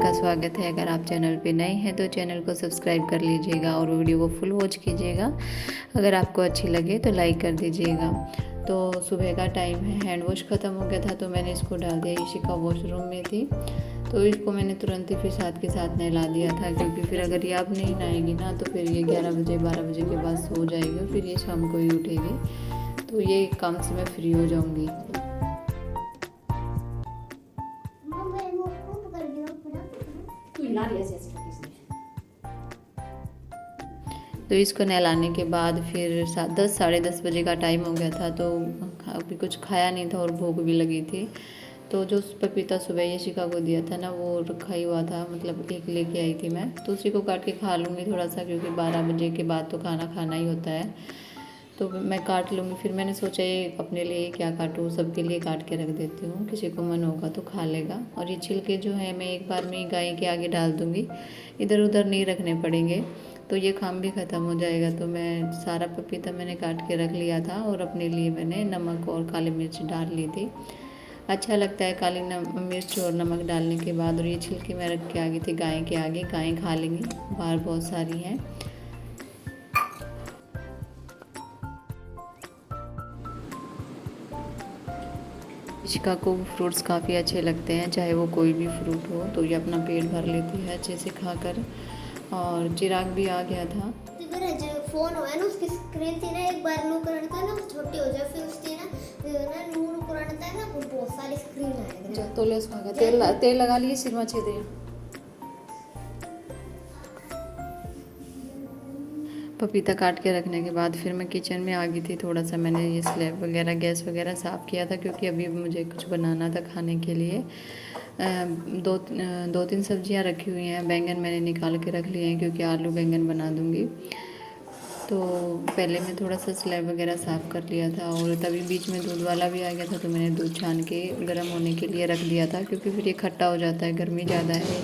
का स्वागत है। अगर आप चैनल पे नए हैं तो चैनल को सब्सक्राइब कर लीजिएगा और वीडियो को फुल वॉच कीजिएगा। अगर आपको अच्छी लगे तो लाइक कर दीजिएगा। तो सुबह का टाइम है, हैंड वॉश ख़त्म हो गया था तो मैंने इसको डाल दिया। ईशिका वॉशरूम में थी तो इसको मैंने तुरंत ही फिर साथ के साथ नहला दिया था, क्योंकि फिर अगर ये अब नहीं नहाएगी ना तो फिर ये 11 बजे 12 बजे के बाद सो जाएगी और फिर ये शाम को ही उठेगी। तो ये काम से मैं फ्री हो जाऊँगी। तो इसको नहलाने के बाद फिर 10 साढ़े 10 बजे का टाइम हो गया था। तो अभी कुछ खाया नहीं था और भूख भी लगी थी। तो जो पपीता सुबह ईशिका को दिया था ना वो रखा ही हुआ था, मतलब एक लेके आई थी मैं, तो उसी को काट के खा लूँगी थोड़ा सा, क्योंकि 12 बजे के बाद तो खाना खाना ही होता है। तो मैं काट लूँगी। फिर मैंने सोचा ये अपने लिए क्या काटूँ, सबके लिए काट के रख देती हूँ, किसी को मन होगा तो खा लेगा। और ये छिलके जो है मैं एक बार में गाय के आगे डाल दूँगी, इधर उधर नहीं रखने पड़ेंगे, तो ये काम भी ख़त्म हो जाएगा। तो मैं सारा पपीता मैंने काट के रख लिया था और अपने लिए मैंने नमक और काली मिर्च डाल ली थी। अच्छा लगता है काली मिर्च और नमक डालने के बाद। और ये छिलके मैं रख के आ गई थी गाय के आगे, गाय खा लेंगी, बाहर बहुत सारी हैं। ईशिका को फ्रूट्स काफ़ी अच्छे लगते हैं, चाहे वो कोई भी फ्रूट हो, तो ये अपना पेट भर लेती है अच्छे से खाकर। और चिराग भी आ गया था। जो फोन हो है ना उसकी स्क्रीन थी ना, एक बार नू करना था ना छोटी हो जाए, फिर उसकी ना नूर करना था ना बहुत सारी स्क्रीन आएगी। जो तो ले उसका तेल लगा लिए सिर में अच्छे से। पपीता काट के रखने के बाद फिर मैं किचन में आ गई थी। थोड़ा सा मैंने ये स्लैब वगैरह गैस वगैरह साफ़ किया था, क्योंकि अभी मुझे कुछ बनाना था खाने के लिए। दो तीन सब्जियां रखी हुई हैं। बैंगन मैंने निकाल के रख लिए हैं, क्योंकि आलू बैंगन बना दूंगी। तो पहले मैं थोड़ा सा स्लैब वगैरह साफ़ कर लिया था, और तभी बीच में दूध वाला भी आ गया था, तो मैंने दूध छान के गर्म होने के लिए रख दिया था, क्योंकि फिर ये खट्टा हो जाता है, गर्मी ज़्यादा है।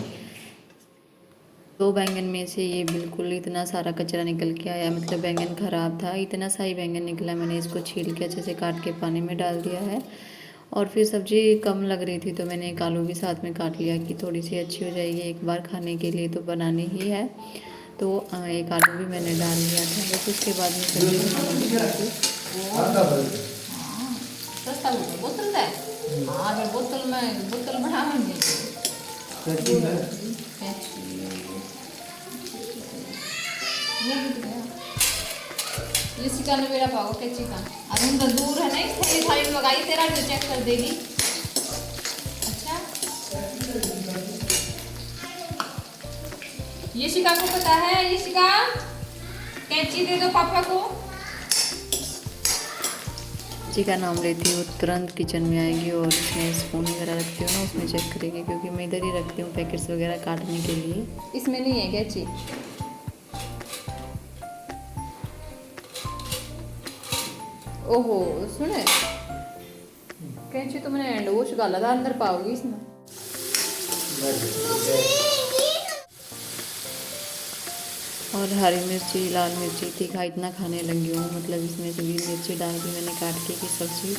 2 बैंगन में से ये बिल्कुल इतना सारा कचरा निकल के आया, मतलब बैंगन ख़राब था, इतना सा ही बैंगन निकला। मैंने इसको छील के अच्छे से काट के पानी में डाल दिया है। और फिर सब्ज़ी कम लग रही थी तो मैंने एक आलू भी साथ में काट लिया कि थोड़ी सी अच्छी हो जाएगी, एक बार खाने के लिए तो बनानी ही है। तो एक आलू भी मैंने डाल लिया था। बस उसके बाद में सब्जी ये चिकन मेरा पाओ के चिकन अरे उनका दूर है नहीं, थोड़ी थाली में लगाई तेरा जो चेक कर देगी। अच्छा ये शिका को पता है, ये शिका कैंची दे दो पापा को। का नाम लेती है वो तुरंत किचन में आएगी और इसमें स्पून वगैरह रखती हूँ ना उसमें चेक करेगी, क्योंकि मैं इधर ही रखती हूँ पैकेट्स वगैरह काटने के लिए। इसमें नहीं है कैंची। ओहो सुने कैंची तो मैंने हैंड वॉश डाला था, अंदर पाओगी इसमें। और हरी मिर्ची लाल मिर्ची तीखा इतना खाने लगी हूँ, मतलब इसमें से भी मिर्ची डाल के मैंने काट के कि सब्जी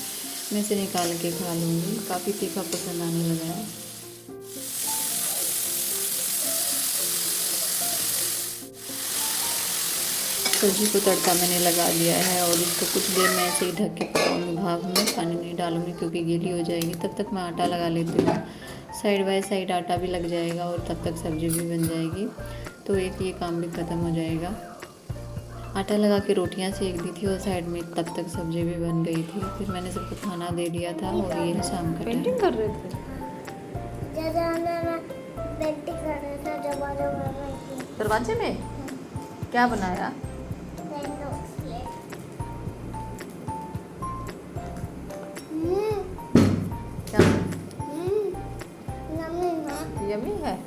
में से निकाल के खा लूँगी। काफ़ी तीखा पसंद आने लगा है। सब्जी को तड़का मैंने लगा दिया है और इसको कुछ देर में ऐसे ही ढक के पकाऊंगी। भाप में पानी नहीं डालूंगी क्योंकि गीली हो जाएगी। तब तक मैं आटा लगा लेती हूँ, साइड बाय साइड आटा भी लग जाएगा और तब तक सब्जी भी बन जाएगी। तो एक ये काम भी ख़त्म हो जाएगा। आटा लगा के रोटियां सेक दी थी और साइड में तब तक सब्जी भी बन गई थी। फिर मैंने सबको खाना दे दिया था और ये शाम का पेंटिंग कर रहे थे। दरवाजे में क्या बनाया? क्या यम्मी है।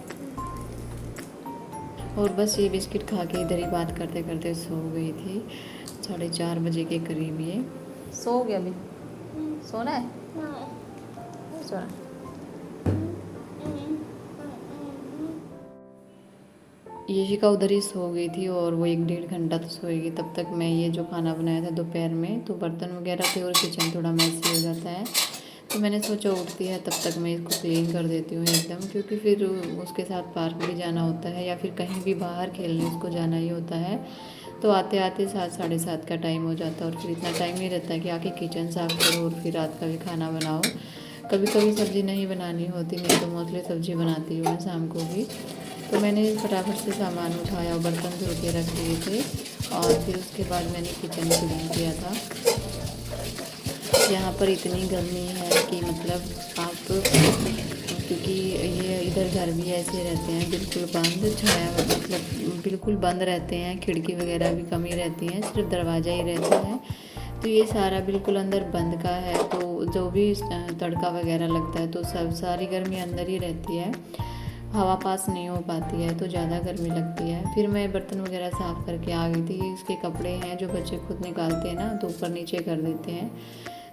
और बस ये बिस्किट खा के इधर ही बात करते करते सो गई थी। 4:30 बजे के करीब ये सो गया। अभी सोना है? सोना। यशिका उधर ही सो गई थी और वो 1-1.5 घंटा तो सोएगी। तब तक मैं ये जो खाना बनाया था दोपहर में, तो बर्तन वगैरह थे और किचन थोड़ा मैसी हो जाता है, तो मैंने सोचा उठती है तब तक मैं इसको क्लीन कर देती हूँ एकदम, क्योंकि फिर उसके साथ पार्क भी जाना होता है या फिर कहीं भी बाहर खेलने उसको जाना ही होता है। तो आते आते 7 साढ़े 7 का टाइम हो जाता है और फिर इतना टाइम नहीं रहता है कि आके किचन साफ करो और फिर रात का भी खाना बनाओ। कभी कभी सब्ज़ी नहीं बनानी होती, नहीं तो मोस्टली सब्ज़ी बनाती हूँ मैं शाम को भी। तो मैंने फटाफट से सामान उठाया और बर्तन धो के रख दिए थे और फिर उसके बाद मैंने किचन क्लीन किया था। यहाँ पर इतनी गर्मी है कि मतलब आप, क्योंकि ये इधर घर भी ऐसे रहते हैं बिल्कुल बंद, छाया मतलब बिल्कुल बंद रहते हैं, खिड़की वगैरह भी कम ही रहती हैं, सिर्फ दरवाज़ा ही रहता है। तो ये सारा बिल्कुल अंदर बंद का है, तो जो भी तड़का वगैरह लगता है तो सब सारी गर्मी अंदर ही रहती है, हवा पास नहीं हो पाती है, तो ज़्यादा गर्मी लगती है। फिर मैं बर्तन वगैरह साफ़ करके आ गई थी। इसके कपड़े हैं जो बच्चे खुद निकालते हैं ना, तो ऊपर नीचे कर देते हैं।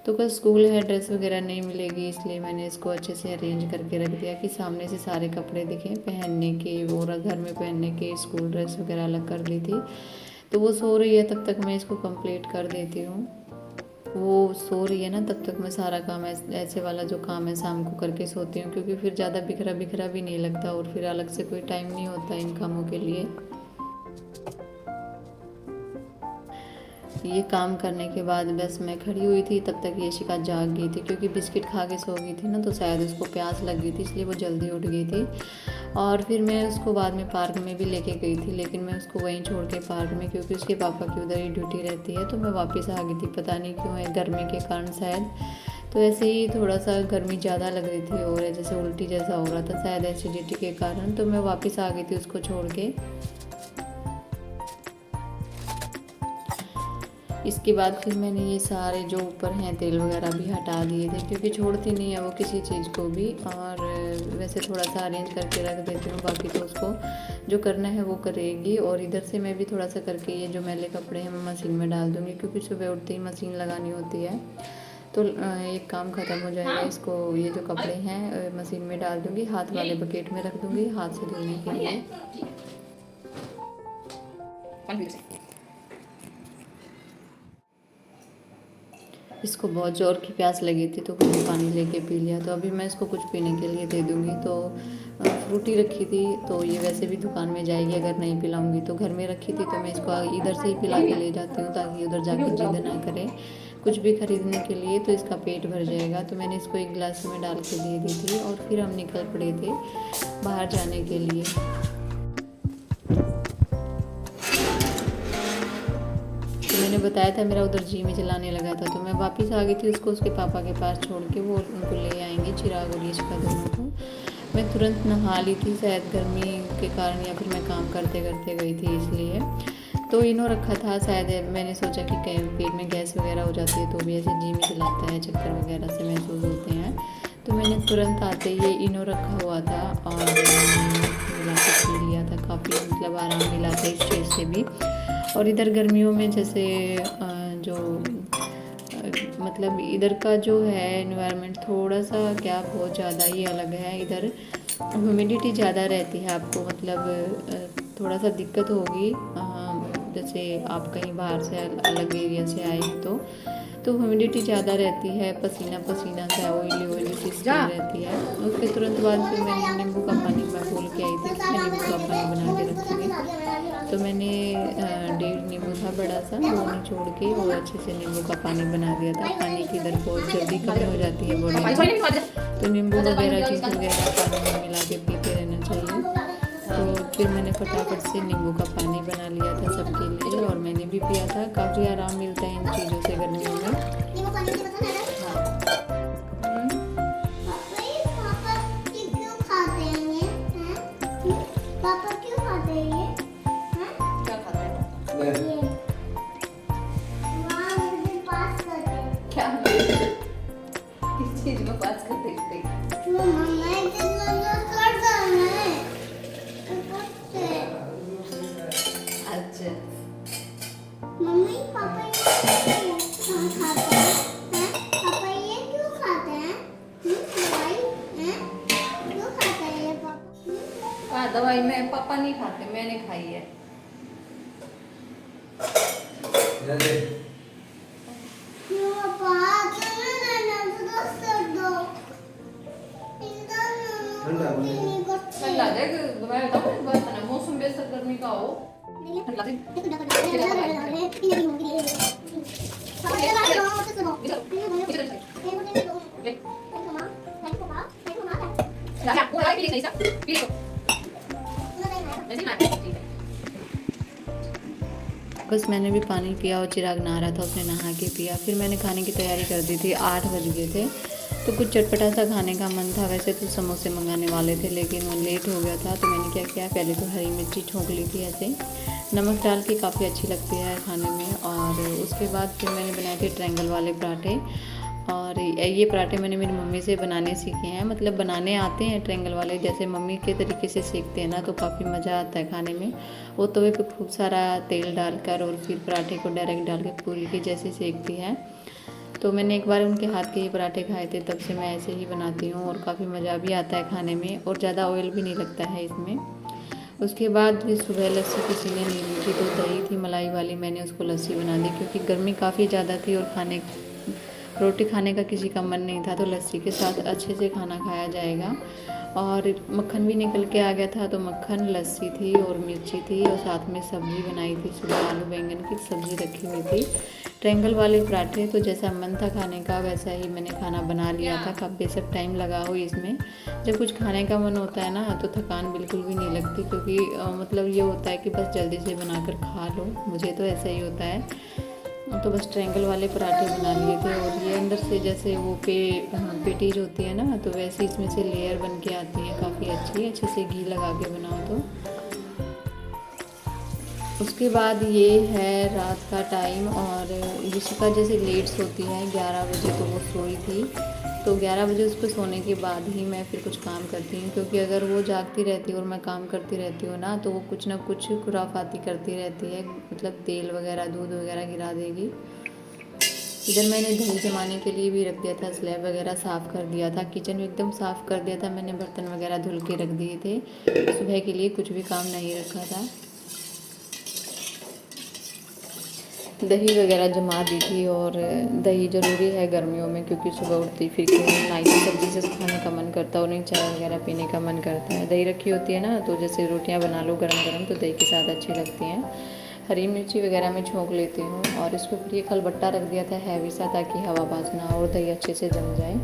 तो कल स्कूल है, ड्रेस वगैरह नहीं मिलेगी, इसलिए मैंने इसको अच्छे से अरेंज करके रख दिया कि सामने से सारे कपड़े दिखें पहनने के, और घर में पहनने के स्कूल ड्रेस वगैरह अलग कर दी थी। तो वो सो रही है, तब तक मैं इसको कंप्लीट कर देती हूँ। वो सो रही है ना, तब तक मैं सारा काम ऐसे वाला जो काम है शाम को करके सोती हूँ, क्योंकि फिर ज़्यादा बिखरा बिखरा भी नहीं लगता और फिर अलग से कोई टाइम नहीं होता इन कामों के लिए। ये काम करने के बाद बस मैं खड़ी हुई थी, तब तक यशिका जाग गई थी, क्योंकि बिस्किट खा के सो गई थी ना, तो शायद उसको प्यास लग गई थी, इसलिए वो जल्दी उठ गई थी। और फिर मैं उसको बाद में पार्क में भी लेके गई थी, लेकिन मैं उसको वहीं छोड़ के पार्क में, क्योंकि उसके पापा की उधर ही ड्यूटी रहती है, तो मैं वापस आ गई थी। पता नहीं क्यों है, गर्मी के कारण शायद, तो ऐसे ही थोड़ा सा गर्मी ज़्यादा लग रही थी और जैसे उल्टी जैसा हो रहा था, शायद एसिडिटी के कारण, तो मैं वापस आ गई थी उसको छोड़ के। इसके बाद फिर मैंने ये सारे जो ऊपर हैं तेल वगैरह भी हटा दिए थे, क्योंकि छोड़ती नहीं है वो किसी चीज़ को भी, और वैसे थोड़ा सा अरेंज करके रख देती हूँ, बाकी तो उसको जो करना है वो करेगी। और इधर से मैं भी थोड़ा सा करके ये जो मैले कपड़े हैं मैं मशीन में डाल दूँगी, क्योंकि सुबह उठते ही मशीन लगानी होती है, तो एक काम ख़त्म हो जाएगा। इसको ये जो कपड़े हैं मशीन में डाल दूँगी, हाथ वाले बकेट में रख दूँगी हाथ से धोने के लिए। इसको बहुत ज़ोर की प्यास लगी थी, तो कुछ पानी लेके पी लिया, तो अभी मैं इसको कुछ पीने के लिए दे दूँगी। तो फ्रूटी रखी थी, तो ये वैसे भी दुकान में जाएगी अगर नहीं पिलाऊंगी, तो घर में रखी थी तो मैं इसको इधर से ही पिला के ले जाती हूँ, ताकि उधर जाके जिद ना करे कुछ भी खरीदने के लिए, तो इसका पेट भर जाएगा। तो मैंने इसको एक गिलास में डाल के दे दी थी और फिर हम निकल पड़े थे बाहर जाने के लिए। मैंने बताया था मेरा उधर जी में चलाने लगा था, तो मैं वापस आ गई थी उसको उसके पापा के पास छोड़ के, वो उनको ले आएंगे, चिराग और यशिका दोनों को। मैं तुरंत नहा ली थी, शायद गर्मी के कारण या फिर मैं काम करते करते गई थी इसलिए। तो इनो रखा था, शायद मैंने सोचा कि कहीं पेट में गैस वगैरह हो जाती है, तो भी ऐसे जी में चलाता है, चक्कर वगैरह से महसूस होते हैं, तो मैंने तुरंत आते ये इनो रखा हुआ था और मिला के पी लिया था। काफ़ी मतलब आराम मिला था इस चीज़ से भी। और इधर गर्मियों में जैसे जो मतलब इधर का जो है एनवायरनमेंट थोड़ा सा क्या बहुत ज़्यादा ही अलग है। इधर ह्यूमिडिटी ज़्यादा रहती है, आपको मतलब थोड़ा सा दिक्कत होगी जैसे आप कहीं बाहर से अलग एरिया से आए हैं तो ह्यूमिडिटी ज़्यादा रहती है, पसीना पसीना सा ऑयली सी स्किन रहती है। उसके तुरंत बाद फिर मैंने नींबू का पानी मैं बोल के आई थी कि मैं नींबू का पानी बना के रखूँगी, तो मैंने 1.5 नींबू था बड़ा सा, वो निचोड़ के वो अच्छे से नींबू का पानी बना दिया था। पानी की इधर बहुत जल्दी कमी हो जाती है बॉडी में, तो नींबू वगैरह चीज़ वगैरह पानी में मिला के पीते रहना चाहिए। तो फिर मैंने फटाफट से नींबू का पानी बना लिया था सबके लिए और मैंने भी पिया था। काफ़ी आराम मिलता है इन चीज़ों से गर्मियों में। मम्मी पापा ये क्यों खाते हैं? पापा ये क्यों खाते हैं? दवाई क्यों खाते हैं ये पापा? दवाई में पापा नहीं खाते, मैंने खाई है। क्यों पापा? क्यों ना दो आ जाए कि मैं बताऊं एक बात ना, मौसम बेस गर्मी का हो बस मैंने भी पानी पिया और चिराग नहा रहा था, उसने नहा के पिया। फिर मैंने खाने की तैयारी कर दी थी, 8 बज गए थे। तो कुछ चटपटा सा खाने का मन था। वैसे तो समोसे मंगाने वाले थे लेकिन वो लेट हो गया था, तो मैंने क्या किया, पहले तो हरी मिर्ची छोंक ली थी ऐसे, नमक डाल के, काफ़ी अच्छी लगती है खाने में। और उसके बाद फिर मैंने बनाए थे ट्रायंगल वाले पराठे। और ये पराठे मैंने मेरी मम्मी से बनाने सीखे हैं, मतलब बनाने आते हैं ट्रायंगल वाले, जैसे मम्मी के तरीके से सीखते हैं ना तो काफ़ी मज़ा आता है खाने में। वो तवे पे खूब सारा तेल डालकर और फिर पराठे को डायरेक्ट डाल के पूरी के जैसे सेकती है। तो मैंने एक बार उनके हाथ के ही पराठे खाए थे, तब से मैं ऐसे ही बनाती हूँ और काफ़ी मज़ा भी आता है खाने में और ज़्यादा ऑयल भी नहीं लगता है इसमें। उसके बाद फिर सुबह लस्सी किसी ने नहीं ली थी, तो दही थी मलाई वाली, मैंने उसको लस्सी बना दी क्योंकि गर्मी काफ़ी ज़्यादा थी और रोटी खाने का किसी का मन नहीं था, तो लस्सी के साथ अच्छे से खाना खाया जाएगा। और मक्खन भी निकल के आ गया था, तो मक्खन, लस्सी थी और मिर्ची थी और साथ में सब्ज़ी बनाई थी, सुबह आलू बैंगन की सब्ज़ी रखी हुई थी। ट्रायंगल वाले पराठे तो जैसा मन था खाने का वैसा ही मैंने खाना बना लिया था। कब बेशक टाइम लगा हो इसमें, जब कुछ खाने का मन होता है ना तो थकान बिल्कुल भी नहीं लगती, क्योंकि मतलब ये होता है कि बस जल्दी से बनाकर खा लो, मुझे तो ऐसा ही होता है। तो बस ट्रायंगल वाले पराठे बना लिए थे और ये अंदर से जैसे वो पेटीज होती है ना, तो वैसे इसमें से लेयर बन के आती है काफ़ी अच्छे से घी लगा के बनाओ तो। उसके बाद ये है रात का टाइम और ऋषिका जैसे लेट सोती है 11 बजे, तो वो सोई थी, तो 11 बजे उसको सोने के बाद ही मैं फिर कुछ काम करती हूँ, क्योंकि अगर वो जागती रहती है और मैं काम करती रहती हूँ ना तो वो कुछ ना कुछ खुराफाती करती रहती है, मतलब तेल वगैरह दूध वगैरह गिरा देगी। इधर मैंने दही जमाने के लिए भी रख दिया था, स्लैब वगैरह साफ़ कर दिया था, किचन एकदम साफ़ कर दिया था मैंने, बर्तन वगैरह धुल के रख दिए थे, सुबह के लिए कुछ भी काम नहीं रखा था। दही वगैरह जमा दी थी और दही ज़रूरी है गर्मियों में, क्योंकि सुबह उठती फिर ना ही सब्ज़ी से खाने का मन करता और नहीं चाय वगैरह पीने का मन करता है। दही रखी होती है ना, तो जैसे रोटियां बना लो गरम गरम तो दही के साथ अच्छी लगती हैं। हरी मिर्ची वगैरह मैं छोंक लेती हूँ और इसको फिर ये खलबट्टा रख दिया था हैवी सा, ताकि हवा पास ना हो और दही अच्छे से जम जाए।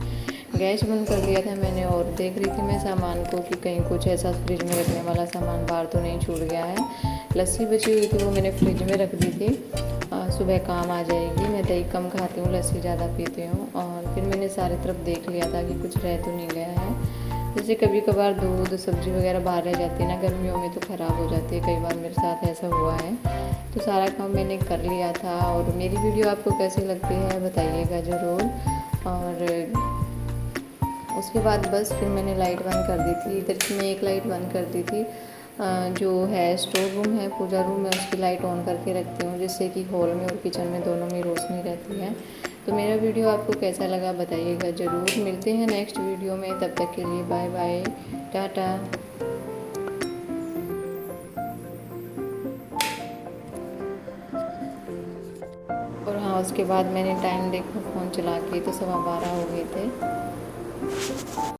गैस बंद कर दिया था मैंने और देख रही थी मैं सामान को कि कहीं कुछ ऐसा फ्रिज में रखने वाला सामान बाहर तो नहीं छूट गया है। लस्सी बची हुई थी वो मैंने फ्रिज में रख दी थी, सुबह काम आ जाएगी। मैं दही कम खाती हूँ, लस्सी ज़्यादा पीती हूँ। और फिर मैंने सारी तरफ देख लिया था कि कुछ रह तो नहीं गया है। जैसे कभी कभार दूध सब्ज़ी वगैरह बाहर रह जाती है ना गर्मियों में, तो ख़राब हो जाती है, कई बार मेरे साथ ऐसा हुआ है। तो सारा काम मैंने कर लिया था। और मेरी वीडियो आपको कैसी लगती है बताइएगा ज़रूर। और उसके बाद बस फिर मैंने लाइट बंद कर दी थी। इधर की मैं एक लाइट बंद कर दी थी, जो है स्टोर रूम है, पूजा रूम में, उसकी लाइट ऑन करके रखती हूँ, जिससे कि हॉल में और किचन में दोनों में रोशनी रहती है। तो मेरा वीडियो आपको कैसा लगा बताइएगा ज़रूर। मिलते हैं नेक्स्ट वीडियो में, तब तक के लिए बाय बाय, टाटा। और हाँ, उसके बाद मैंने टाइम देखा फ़ोन चला के तो 12:15 हो गए थे।